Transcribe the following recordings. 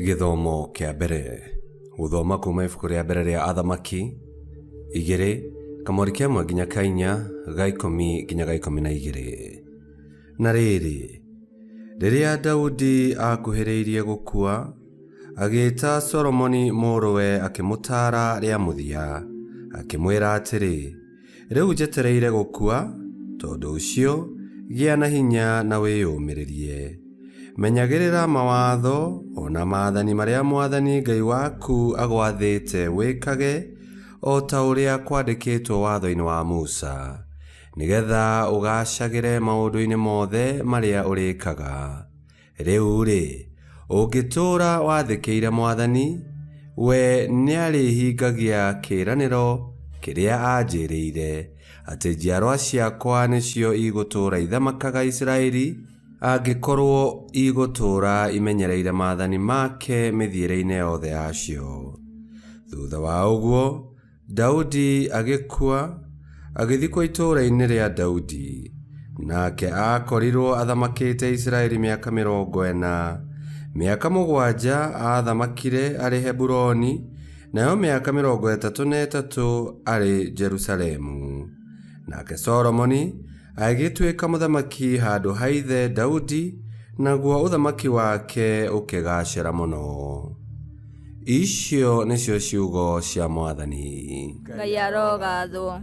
Githomo kia mbere guthoma kuma ibuku ria mbere ria Athamaki 2 kamweri kia 1 nginya 4 ga 10 nginya ga 12. Na riri riria Daudi akuhiriirie gukua agita Solomoni muruwe akimutara ria muthia akimwira atiri riu njetereire gukua tondu ucio gia na hinya na wiyumiririe menyagirira mawatho ona maathani maria mwathani Ngai waku agwathite wikage o ta uria kwandikitwo watho-ini wa Musa nigetha ugacagire maundu-ini mothe maria urikaga. Riu ri ungitura wathikiire mwathani we niarihingagia kiraniro kiria anjiriire ati njiarwa ciakwa nicio igutura ithamakaga Isiraeli angikorwo igutura imenyereire maathani make mithiire-ini yothe yacio. Thutha wa uguo Daudi agikua agithikwo itura-ini ria Daudi, nake akorirwo athamakite Isiraeli miaka 40. Miaka 7 athamakire ari Hebuloni, nayo miaka 33 ari Jerusalemu. Nake Solomoni agituika muthamaki handu haithe Daudi, naguo uthamaki wake ukigacira muno. Icio nicio ciugo cia Mwathani. Ngai arogathwo.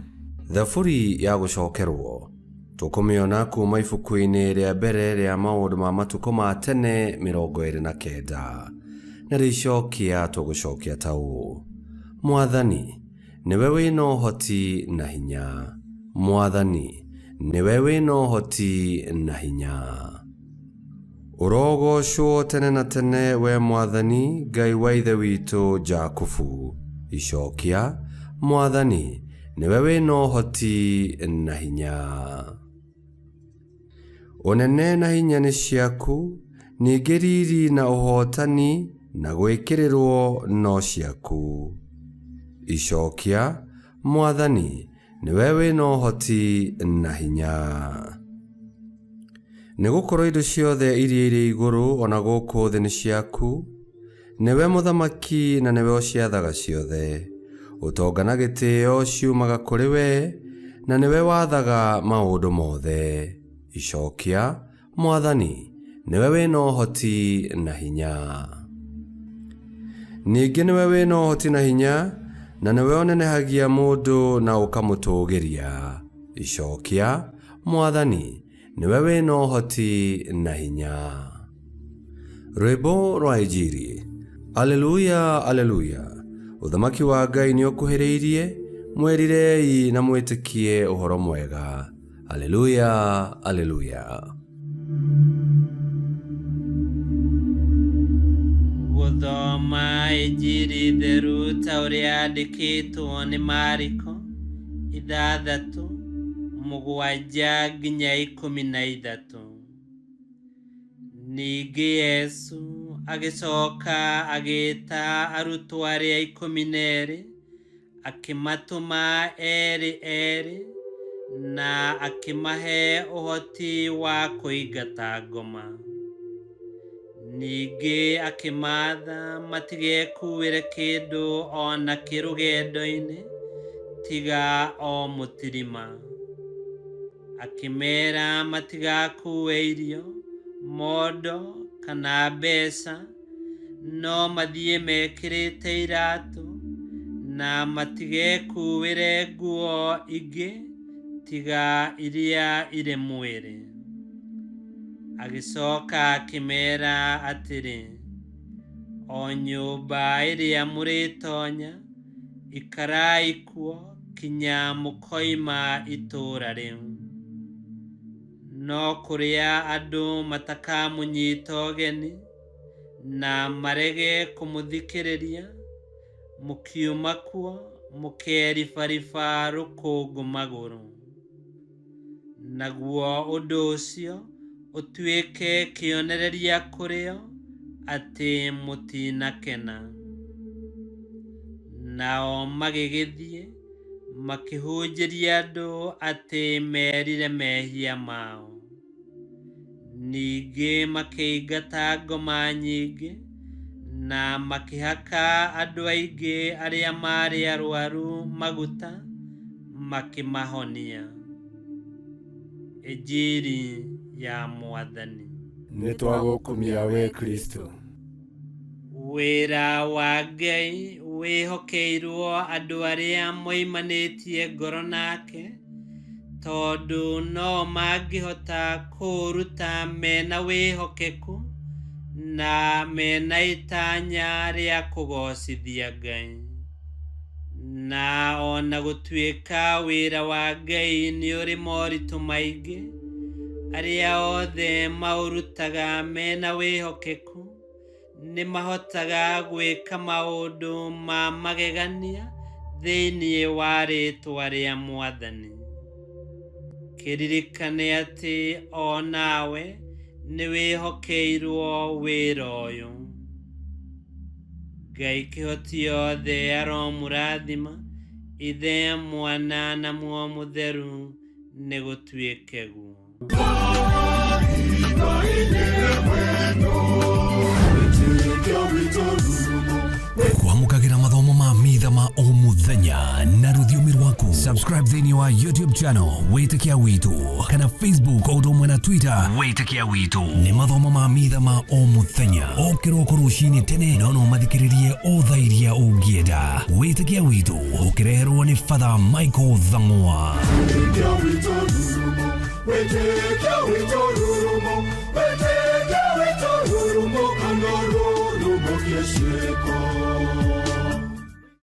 Thaburi ya gucokerwo tukumiona kuma ibuku-ini ria mbere ria maundu ma matuko ma tene 29 na ricokia tugucokia tau. Mwathani niwe wina uhoti na hinya. Mwathani niwe wina uhoti na hinya. Urogocwo tene na tene we Mwathani Ngai wa ithe witu Jakubu. Icokia Mwathani niwe wina uhoti na hinya. Unene na hinya ni ciaku, ningi riri na uhotani na gwikirirwo no ciaku. Icokia Mwathani niwe wina uhoti na hinya. Nigukorwo indo ciothe iria iri iguru ona guku thi ni ciaku, niwe muthamaki na niwe uciathaga ciothe. Utonga na gitio ciumaga kuri we, na niwe wathaga maundu mothe. Icokia Mwathani niwe wina uhoti na hinya. Ningi niwe wina uhoti na hinya, na niwe onenehagia mundu na ukamutugiria. Icokia Mwathani niwe wina uhoti na hinya. Rwimbo rwa Injili. Aleluya, aleluya. Uthamaki wa Ngai ni ukuhiriirie, mwerirei na mwitikie uhoro mwega. Aleluya, aleluya. Guthoma Injili theru ta uria yandikitwo ni Mariko 6:7 nginya 13. Ningĩ Yesu agicoka agita arutwo aria 12 akimatuma eri na akimahe uhoti wa kuingata ngoma. Ningĩ akimatha matigekuire kindu ona kirugendo-ini tiga o mutirima. Akimera matigakue irio, mondo kana mbeca, no mathie mekirite iratu, na matigekuire nguo ingi tiga iria iri mwiri. Agicoka akimera atiri, o nyumba iria muritonya ikarai kuo kinya mukoima itura riu. No kuria andu matakamunyita ugeni na marege kumuthikiriria, mukiuma kuo mukeribariba rukungu maguru. Naguo undu ucio utuike kionereria kurio ati mutinakena. Nao magigithie makihunjiria andu ati merire mehia mao. Ningĩ makĩingata ngoma nyingĩ na makĩhaka andũ aingĩ arĩa marĩ arwaru maguta makĩmahonia. Injiri ya Mwathani. Nĩtwagũkumia we Kristo. Wĩra wa Ngai wĩhokeirwo andũ arĩa moimanĩtie ngoro nake, tondũ no mangĩhota kũruta mena wĩhokeku na mena itanya rĩa kũgocithia Ngai. Na ona gũtuĩka wĩra wa Ngai nĩ ũrĩ moritũ maingĩ, arĩa othe maũrutaga mena wĩhokeku nĩ mahotaga gwĩka maũndũ ma magegania thĩinĩ wa rĩĩtwa rĩa Mwathani. Kĩririkane atĩ o nawe nĩ wĩhokeirwo wĩra ũyũ. Ngai kĩhoti yothe aromũrathima, Ithe, Mwana na Muoyo Mũtheru nĩ gũtuĩke guo. Kwamũkagĩra mathomo ma mitha ma o mũthenya na rũthiomi rwaku. Subscribe thĩinĩ wa YouTube channel Wĩtĩkia Witũ, kana Facebook o ũndũ ũmwe na Twitter Wĩtĩkia Witũ. Nĩ mathomo ma mitha ma o mũthenya, o kĩroko rũcinĩ tene, no mathikĩrĩrie o thaa iria ũngĩenda. Wĩtĩkia Witũ ũkĩreherwo nĩ Father Michael Thang'wa. Wĩtĩkia Witũ rurumo, Wĩtĩkia Witũ rurumo, Wĩtĩkia Witũ rurumo, kana rurumo kĩciko.